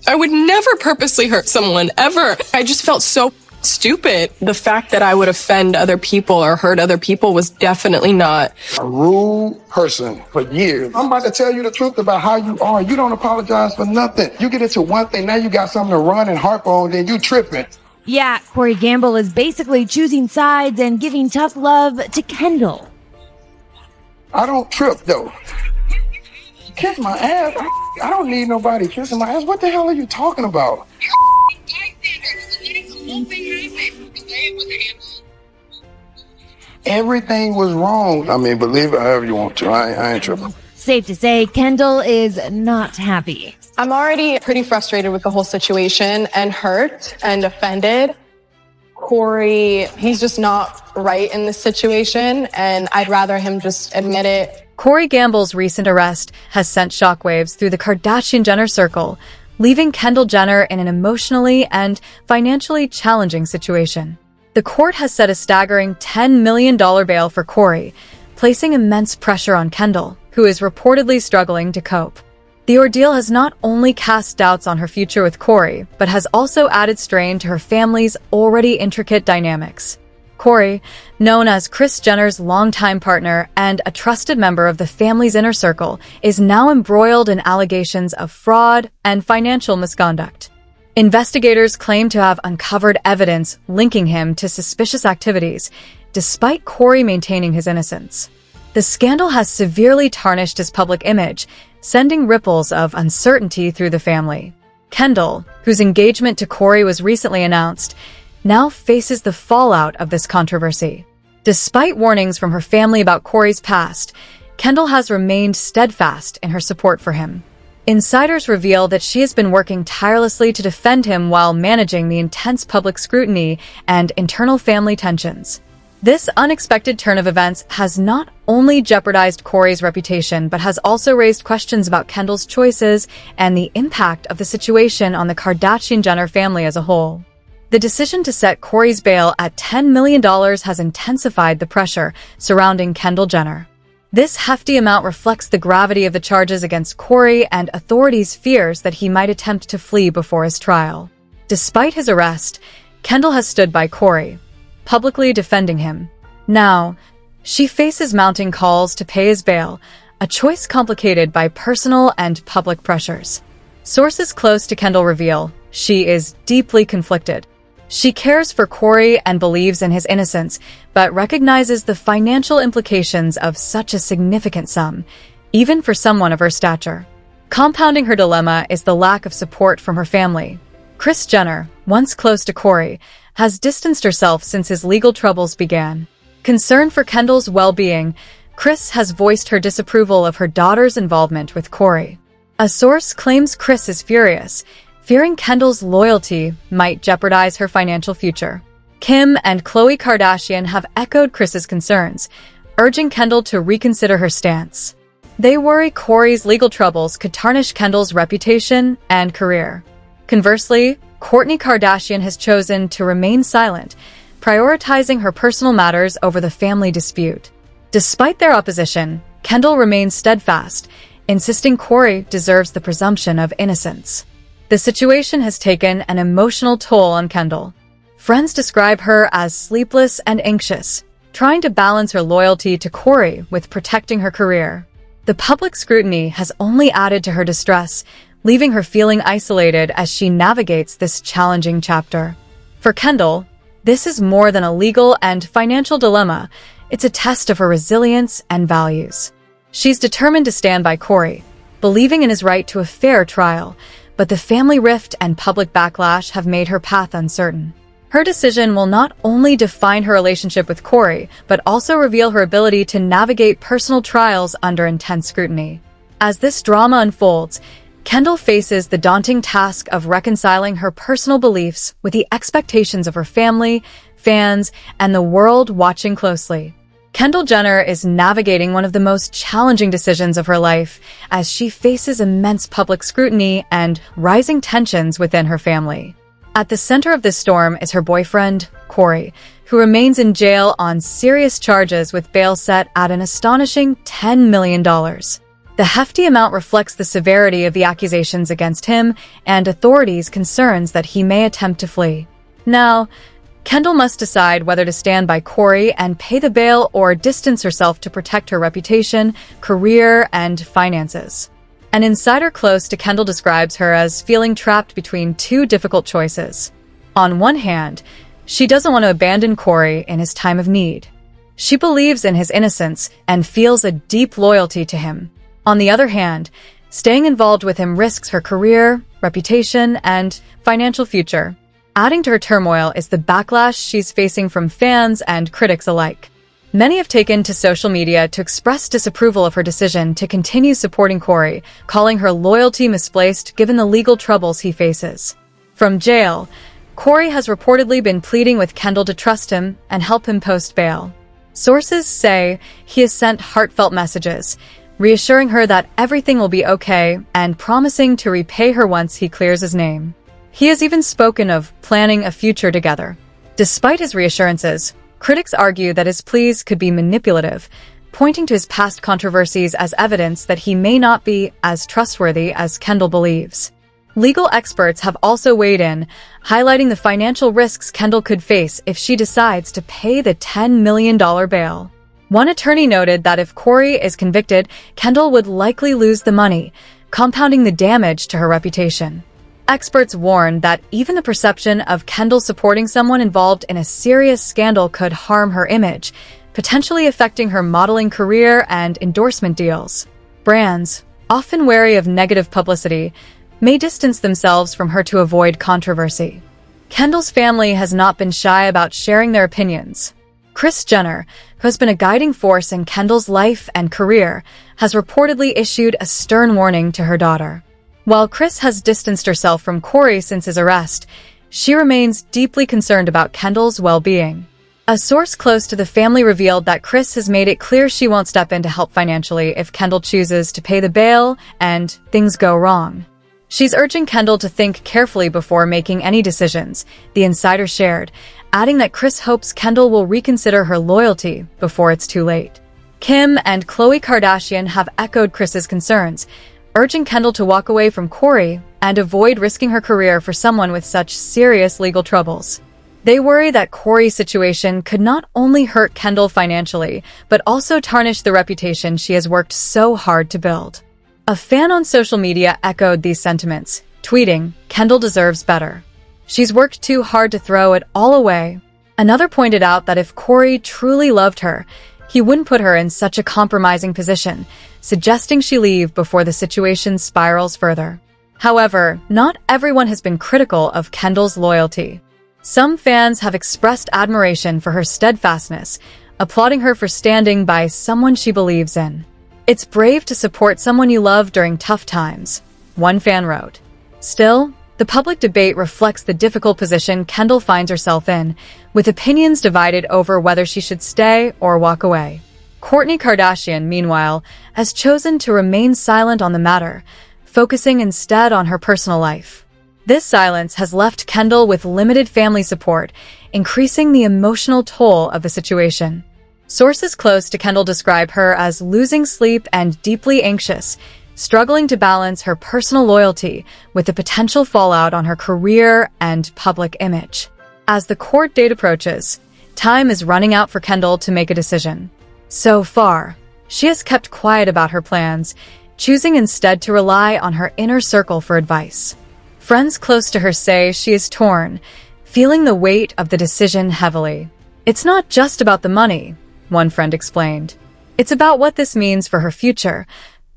I would never purposely hurt someone, ever. I just felt so stupid. The fact that I would offend other people or hurt other people was definitely not. A rude person for years. I'm about to tell you the truth about how you are. You don't apologize for nothing. You get into one thing, now you got something to run and harp on, then you tripping. Yeah, Corey Gamble is basically choosing sides and giving tough love to Kendall. I don't trip, though. Kiss my ass? I don't need nobody kissing my ass. What the hell are you talking about? Everything was wrong. I mean, believe it however you want to. I ain't tripping. Safe to say, Kendall is not happy. I'm already pretty frustrated with the whole situation and hurt and offended. Corey, he's just not right in this situation, and I'd rather him just admit it. Corey Gamble's recent arrest has sent shockwaves through the Kardashian-Jenner circle, leaving Kendall Jenner in an emotionally and financially challenging situation. The court has set a staggering $10 million bail for Corey, placing immense pressure on Kendall, who is reportedly struggling to cope. The ordeal has not only cast doubts on her future with Corey, but has also added strain to her family's already intricate dynamics. Corey, known as Kris Jenner's longtime partner and a trusted member of the family's inner circle, is now embroiled in allegations of fraud and financial misconduct. Investigators claim to have uncovered evidence linking him to suspicious activities, despite Corey maintaining his innocence. The scandal has severely tarnished his public image, sending ripples of uncertainty through the family. Kendall, whose engagement to Corey was recently announced, now faces the fallout of this controversy. Despite warnings from her family about Corey's past, Kendall has remained steadfast in her support for him. Insiders reveal that she has been working tirelessly to defend him while managing the intense public scrutiny and internal family tensions. This unexpected turn of events has not only jeopardized Corey's reputation, but has also raised questions about Kendall's choices and the impact of the situation on the Kardashian-Jenner family as a whole. The decision to set Corey's bail at $10 million has intensified the pressure surrounding Kendall Jenner. This hefty amount reflects the gravity of the charges against Corey and authorities' fears that he might attempt to flee before his trial. Despite his arrest, Kendall has stood by Corey, publicly defending him. Now, she faces mounting calls to pay his bail, a choice complicated by personal and public pressures. Sources close to Kendall reveal she is deeply conflicted. She cares for Corey and believes in his innocence, but recognizes the financial implications of such a significant sum, even for someone of her stature. Compounding her dilemma is the lack of support from her family. Kris Jenner, once close to Corey, has distanced herself since his legal troubles began. Concerned for Kendall's well-being, Kris has voiced her disapproval of her daughter's involvement with Corey. A source claims Kris is furious, fearing Kendall's loyalty might jeopardize her financial future. Kim and Khloe Kardashian have echoed Kris's concerns, urging Kendall to reconsider her stance. They worry Corey's legal troubles could tarnish Kendall's reputation and career. Conversely, Kourtney Kardashian has chosen to remain silent, prioritizing her personal matters over the family dispute. Despite their opposition, Kendall remains steadfast, insisting Corey deserves the presumption of innocence. The situation has taken an emotional toll on Kendall. Friends describe her as sleepless and anxious, trying to balance her loyalty to Corey with protecting her career. The public scrutiny has only added to her distress, leaving her feeling isolated as she navigates this challenging chapter. For Kendall, this is more than a legal and financial dilemma. It's a test of her resilience and values. She's determined to stand by Corey, believing in his right to a fair trial, but the family rift and public backlash have made her path uncertain. Her decision will not only define her relationship with Corey, but also reveal her ability to navigate personal trials under intense scrutiny. As this drama unfolds, Kendall faces the daunting task of reconciling her personal beliefs with the expectations of her family, fans, and the world watching closely. Kendall Jenner is navigating one of the most challenging decisions of her life as she faces immense public scrutiny and rising tensions within her family. At the center of this storm is her boyfriend, Corey, who remains in jail on serious charges with bail set at an astonishing $10 million. The hefty amount reflects the severity of the accusations against him and authorities' concerns that he may attempt to flee. Now, Kendall must decide whether to stand by Corey and pay the bail or distance herself to protect her reputation, career, and finances. An insider close to Kendall describes her as feeling trapped between two difficult choices. On one hand, she doesn't want to abandon Corey in his time of need. She believes in his innocence and feels a deep loyalty to him. On the other hand, staying involved with him risks her career, reputation, and financial future. Adding to her turmoil is the backlash she's facing from fans and critics alike. Many have taken to social media to express disapproval of her decision to continue supporting Corey, calling her loyalty misplaced given the legal troubles he faces. From jail, Corey has reportedly been pleading with Kendall to trust him and help him post bail. Sources say he has sent heartfelt messages, reassuring her that everything will be okay and promising to repay her once he clears his name. He has even spoken of planning a future together. Despite his reassurances, critics argue that his pleas could be manipulative, pointing to his past controversies as evidence that he may not be as trustworthy as Kendall believes. Legal experts have also weighed in, highlighting the financial risks Kendall could face if she decides to pay the $10 million bail. One attorney noted that if Corey is convicted, Kendall would likely lose the money, compounding the damage to her reputation. Experts warn that even the perception of Kendall supporting someone involved in a serious scandal could harm her image, potentially affecting her modeling career and endorsement deals. Brands, often wary of negative publicity, may distance themselves from her to avoid controversy. Kendall's family has not been shy about sharing their opinions. Kris Jenner, who has been a guiding force in Kendall's life and career, has reportedly issued a stern warning to her daughter. While Kris has distanced herself from Corey since his arrest, she remains deeply concerned about Kendall's well-being. A source close to the family revealed that Kris has made it clear she won't step in to help financially if Kendall chooses to pay the bail and things go wrong. She's urging Kendall to think carefully before making any decisions, the insider shared, adding that Kris hopes Kendall will reconsider her loyalty before it's too late. Kim and Khloe Kardashian have echoed Kris's concerns, urging Kendall to walk away from Corey and avoid risking her career for someone with such serious legal troubles. They worry that Corey's situation could not only hurt Kendall financially, but also tarnish the reputation she has worked so hard to build. A fan on social media echoed these sentiments, tweeting, "Kendall deserves better. She's worked too hard to throw it all away." Another pointed out that if Corey truly loved her, he wouldn't put her in such a compromising position, suggesting she leave before the situation spirals further. However, not everyone has been critical of Kendall's loyalty. Some fans have expressed admiration for her steadfastness, applauding her for standing by someone she believes in. "It's brave to support someone you love during tough times," one fan wrote. Still, the public debate reflects the difficult position Kendall finds herself in, with opinions divided over whether she should stay or walk away. Kourtney Kardashian, meanwhile, has chosen to remain silent on the matter, focusing instead on her personal life. This silence has left Kendall with limited family support, increasing the emotional toll of the situation. Sources close to Kendall describe her as losing sleep and deeply anxious, struggling to balance her personal loyalty with the potential fallout on her career and public image. As the court date approaches, time is running out for Kendall to make a decision. So far, she has kept quiet about her plans, choosing instead to rely on her inner circle for advice. Friends close to her say she is torn, feeling the weight of the decision heavily. "It's not just about the money," one friend explained. "It's about what this means for her future,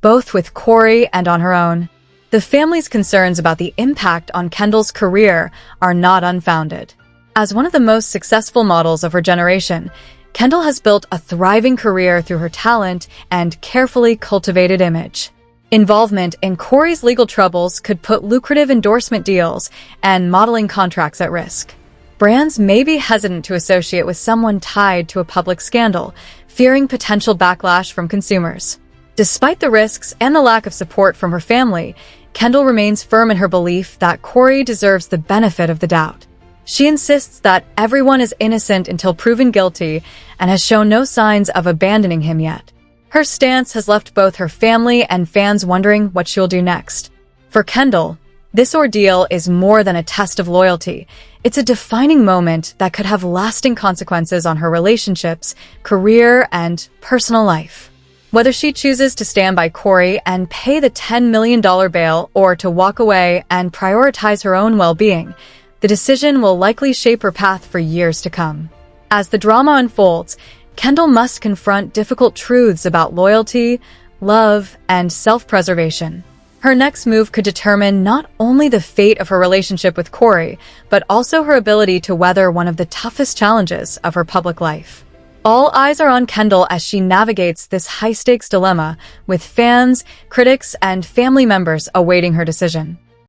both with Corey and on her own." The family's concerns about the impact on Kendall's career are not unfounded. As one of the most successful models of her generation, Kendall has built a thriving career through her talent and carefully cultivated image. Involvement in Corey's legal troubles could put lucrative endorsement deals and modeling contracts at risk. Brands may be hesitant to associate with someone tied to a public scandal, fearing potential backlash from consumers. Despite the risks and the lack of support from her family, Kendall remains firm in her belief that Corey deserves the benefit of the doubt. She insists that everyone is innocent until proven guilty and has shown no signs of abandoning him yet. Her stance has left both her family and fans wondering what she'll do next. For Kendall, this ordeal is more than a test of loyalty. It's a defining moment that could have lasting consequences on her relationships, career, and personal life. Whether she chooses to stand by Corey and pay the $10 million bail or to walk away and prioritize her own well-being, the decision will likely shape her path for years to come. As the drama unfolds, Kendall must confront difficult truths about loyalty, love, and self-preservation. Her next move could determine not only the fate of her relationship with Corey, but also her ability to weather one of the toughest challenges of her public life. All eyes are on Kendall as she navigates this high-stakes dilemma, with fans, critics, and family members awaiting her decision.